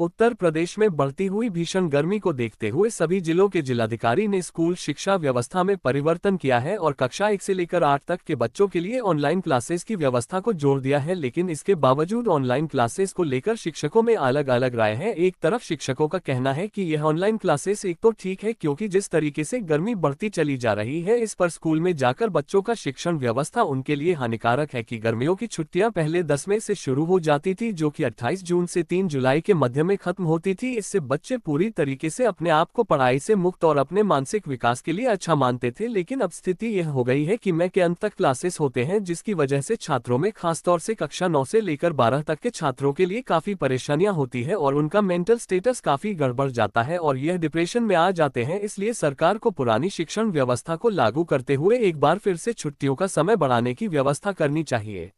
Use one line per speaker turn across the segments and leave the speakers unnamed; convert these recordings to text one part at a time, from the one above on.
उत्तर प्रदेश में बढ़ती हुई भीषण गर्मी को देखते हुए सभी जिलों के जिलाधिकारी ने स्कूल शिक्षा व्यवस्था में परिवर्तन किया है और कक्षा 1 से लेकर 8 तक के बच्चों के लिए ऑनलाइन क्लासेस की व्यवस्था को जोड़ दिया है। लेकिन इसके बावजूद ऑनलाइन क्लासेस को लेकर शिक्षकों में अलग अलग राय है। एक तरफ शिक्षकों का कहना है कि यह ऑनलाइन क्लासेस एक तो ठीक है, क्योंकि जिस तरीके से गर्मी बढ़ती चली जा रही है इस पर स्कूल में जाकर बच्चों का शिक्षण व्यवस्था उनके लिए हानिकारक है कि गर्मियों की छुट्टियां पहले 10 मई से शुरू हो जाती थी, जो कि 28 जून से 3 जुलाई के मध्य में खत्म होती थी। इससे बच्चे पूरी तरीके से अपने आप को पढ़ाई से मुक्त और अपने मानसिक विकास के लिए अच्छा मानते थे। लेकिन अब स्थिति यह हो गई है कि मई के अंत तक क्लासेस होते हैं, जिसकी वजह से छात्रों में खासतौर से कक्षा 9 से लेकर 12 तक के छात्रों के लिए काफी परेशानियां होती है और उनका मेंटल स्टेटस काफी गड़बड़ जाता है और यह डिप्रेशन में आ जाते हैं। इसलिए सरकार को पुरानी शिक्षण व्यवस्था को लागू करते हुए एक बार फिर से छुट्टियों का समय बढ़ाने की व्यवस्था करनी चाहिए।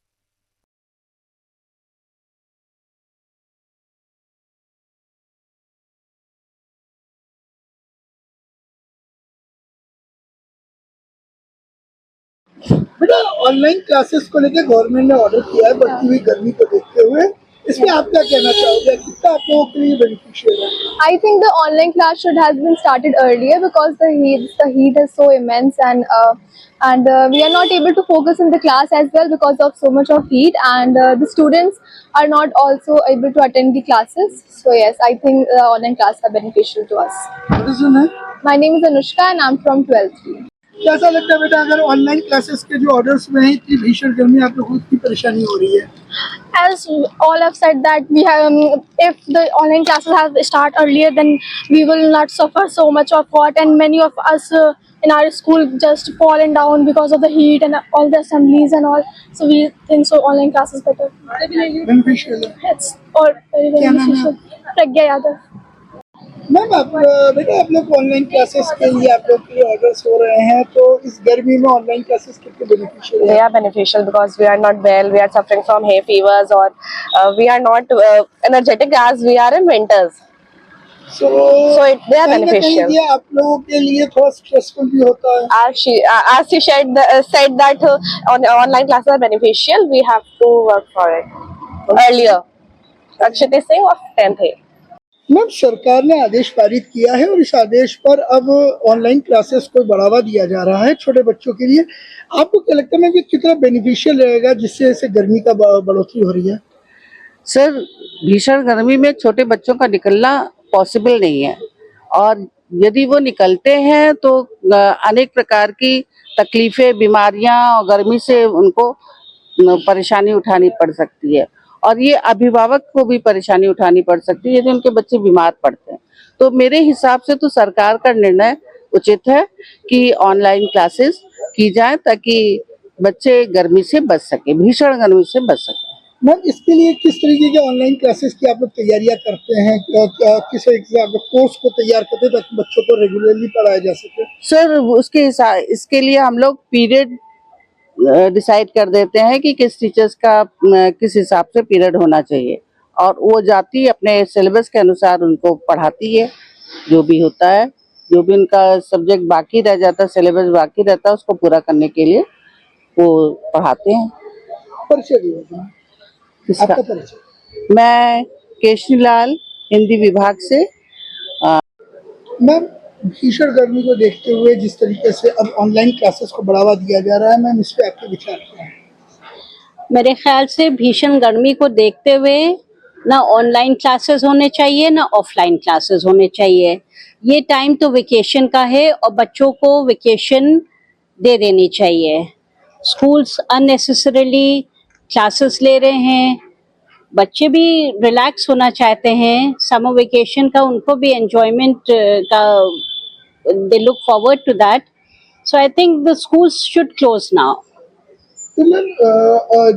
बेटा, ऑनलाइन क्लासेस को लेकर गवर्नमेंट ने ऑर्डर किया है बढ़ती हुई गर्मी को देखते हुए, इसमें आप क्या कहना चाहोगे? कितना आप लोगों के लिए बेनिफिशियल है?
I think the online class should has been started earlier because the heat is so immense and we are not able to focus in the class as well because of so much of heat, and the students are not also able to attend the classes. So yes, I think online class are beneficial to us.
What is your name?
My name is Anushka and I'm from 12th B.
कैसा लगता है बेटा, अगर online classes के जो orders में है इतनी भीषण गर्मी आप लोगों को इतनी परेशानी हो रही है?
As all have said that we have, if the online classes have start earlier, then we will not suffer so much of hot, and many of us in our school just fallen down because of the heat and all the assemblies and all. So we think so online classes better.
Beneficial है।
It's all very
क्या नाम है
beneficial. Pragya Yadav.
Ma'am, आप बेटा आप लोग online classes के लिए आप लोग के लिए ऑर्डर्स हो रहे हैं, तो इस गर्मी में ऑनलाइन क्लासेस कितने बेनिफिशियल
They
है?
are beneficial because we are not well, we are suffering from hay fevers, or we are not energetic as we are in winters.
So
they are
कहीं ना कहीं
beneficial.
ये आप लोगों के लिए थोड़ा स्ट्रेसफुल भी होता है।
As she said that online classes are beneficial, we have to work for it earlier. Akshita Singh of 10th A.
Ma'am, सरकार ने आदेश पारित किया है और इस आदेश पर अब ऑनलाइन क्लासेस को बढ़ावा दिया जा रहा है छोटे बच्चों के लिए। आपको क्या लगता है कि कितना बेनिफिशियल रहेगा जिससे ऐसे गर्मी का बढ़ोतरी हो रही है?
सर, भीषण गर्मी में छोटे बच्चों का निकलना पॉसिबल नहीं है और यदि वो निकलते हैं तो अनेक प्रकार की तकलीफें, बीमारियां और गर्मी से उनको परेशानी उठानी पड़ सकती है और ये अभिभावक को भी परेशानी उठानी पड़ सकती है यदि उनके बच्चे बीमार पड़ते हैं। तो मेरे हिसाब से तो सरकार का निर्णय उचित है कि ऑनलाइन क्लासेस की जाए ताकि बच्चे गर्मी से बच सके, भीषण गर्मी से बच सके।
मैम, इसके लिए किस तरीके के ऑनलाइन क्लासेस की आप लोग तैयारियां करते हैं? किस एग्जाम कोर्स को तैयार करते हैं ताकि बच्चों को रेगुलरली पढ़ाया जा सके?
सर, इसके लिए हम लोग पीरियड डिसाइड कर देते हैं कि किस टीचर्स का किस हिसाब से पीरियड होना चाहिए और वो जाती अपने सिलेबस के अनुसार उनको पढ़ाती है। जो भी होता है, जो भी उनका सब्जेक्ट बाकी रह जाता है, सिलेबस बाकी रहता है, उसको पूरा करने के लिए वो पढ़ाते हैं।
परिचय दीजिए
किसका?
आपका परिचय।
मैं केशनी लाल, हिंदी विभाग से।
मैम, भीषण गर्मी को देखते हुए जिस तरीके से अब ऑनलाइन क्लासेस को बढ़ावा दिया जा रहा है, मैम इस पे आपके विचार क्या है?
मेरे ख्याल से भीषण गर्मी को देखते हुए ना ऑनलाइन क्लासेस होने चाहिए ना ऑफलाइन क्लासेस होने चाहिए। ये टाइम तो वेकेशन का है और बच्चों को वेकेशन दे देनी चाहिए। स्कूल्स अननेसेसरीली क्लासेस ले रहे हैं, बच्चे भी रिलैक्स होना चाहते हैं। समर वेकेशन का उनको भी एंजॉयमेंट का they look forward to that. So I think the schools should close now.
तो मैम,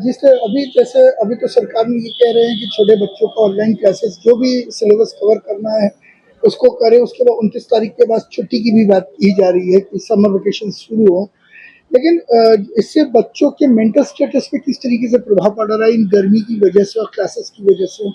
जैसे अभी तो सरकार ने ये कह रहे हैं कि छोटे बच्चों को ऑनलाइन क्लासेस जो भी सिलेबस कवर करना है उसको करे। उसके बाद 29 तारीख के बाद छुट्टी की भी बात की जा रही है कि समर वेकेशन शुरू हो। लेकिन इससे बच्चों के मेंटल स्टेटस पे किस तरीके से प्रभाव पड़ रहा है इन गर्मी की वजह से और क्लासेस की वजह से?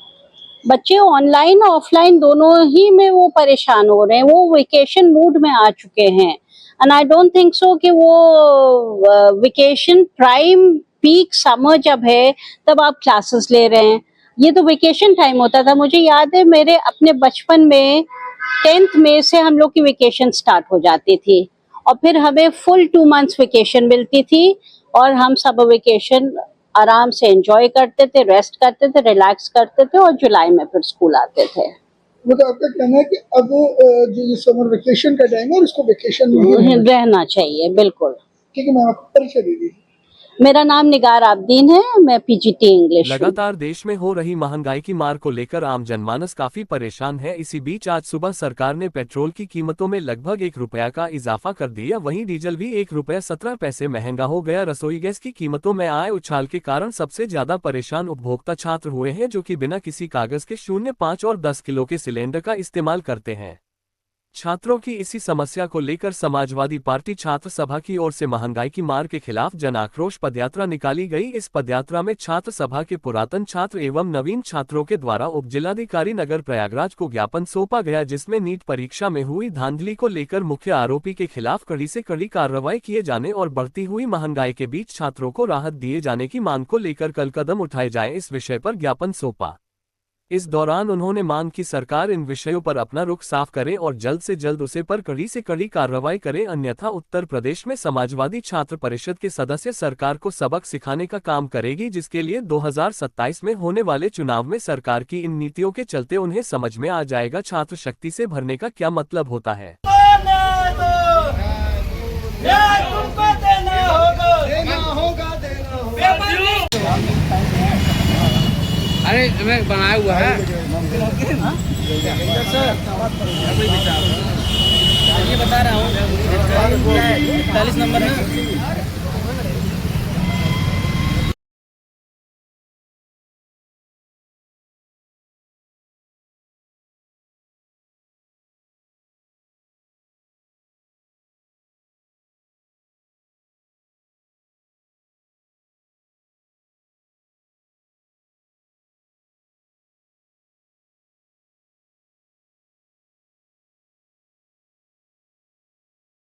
बच्चे ऑनलाइन ऑफलाइन दोनों ही में वो परेशान हो रहे हैं, वो वेकेशन मूड में आ चुके हैं। And I don't think so कि वो वेकेशन प्राइम पीक समर जब है तब आप क्लासेस ले रहे हैं। ये तो वेकेशन टाइम होता था। मुझे याद है मेरे अपने बचपन में 10th मई से हम लोग की वेकेशन स्टार्ट हो जाती थी और फिर हमें फुल 2 months वेकेशन मिलती थी और हम सब वेकेशन आराम से एंजॉय करते थे, रेस्ट करते थे, रिलैक्स करते थे और जुलाई में फिर स्कूल आते थे।
मतलब आपका कहना है कि अब जो ये समर वेकेशन का टाइम है और इसको वेकेशन नहीं
रहना चाहिए, बिल्कुल।
ठीक है, मैं आपको परिचय दे दी।
मेरा नाम निगार आब्दीन है, मैं पीजीटी इंग्लिश।
लगातार देश में हो रही महंगाई की मार को लेकर आम जनमानस काफी परेशान है। इसी बीच आज सुबह सरकार ने पेट्रोल की कीमतों में लगभग 1 रुपया का इजाफा कर दिया। वहीं डीजल भी 1 रुपया 17 पैसे महंगा हो गया। रसोई गैस की कीमतों में आए उछाल के कारण सबसे ज्यादा परेशान उपभोक्ता छात्र हुए हैं, जो कि बिना किसी कागज के 0.5 और 10 किलो के सिलेंडर का इस्तेमाल करते हैं। छात्रों की इसी समस्या को लेकर समाजवादी पार्टी छात्र सभा की ओर से महंगाई की मार के खिलाफ जन आक्रोश पदयात्रा निकाली गई। इस पदयात्रा में छात्र सभा के पुरातन छात्र एवं नवीन छात्रों के द्वारा उप जिलाधिकारी नगर प्रयागराज को ज्ञापन सौंपा गया, जिसमें नीट परीक्षा में हुई धांधली को लेकर मुख्य आरोपी के खिलाफ कड़ी से कड़ी कार्रवाई किए जाने और बढ़ती हुई महंगाई के बीच छात्रों को राहत दिए जाने की मांग को लेकर कल कदम उठाए जाए, इस विषय पर ज्ञापन सौंपा। इस दौरान उन्होंने मांग की सरकार इन विषयों पर अपना रुख साफ करे और जल्द से जल्द उसे पर कड़ी से कड़ी कार्रवाई करे, अन्यथा उत्तर प्रदेश में समाजवादी छात्र परिषद के सदस्य सरकार को सबक सिखाने का काम करेगी, जिसके लिए 2027 में होने वाले चुनाव में सरकार की इन नीतियों के चलते उन्हें समझ में आ जाएगा छात्र शक्ति से भरने का क्या मतलब होता है।
अरे मैं बनाया हुआ है ये बता रहा हूँ 41 नंबर है।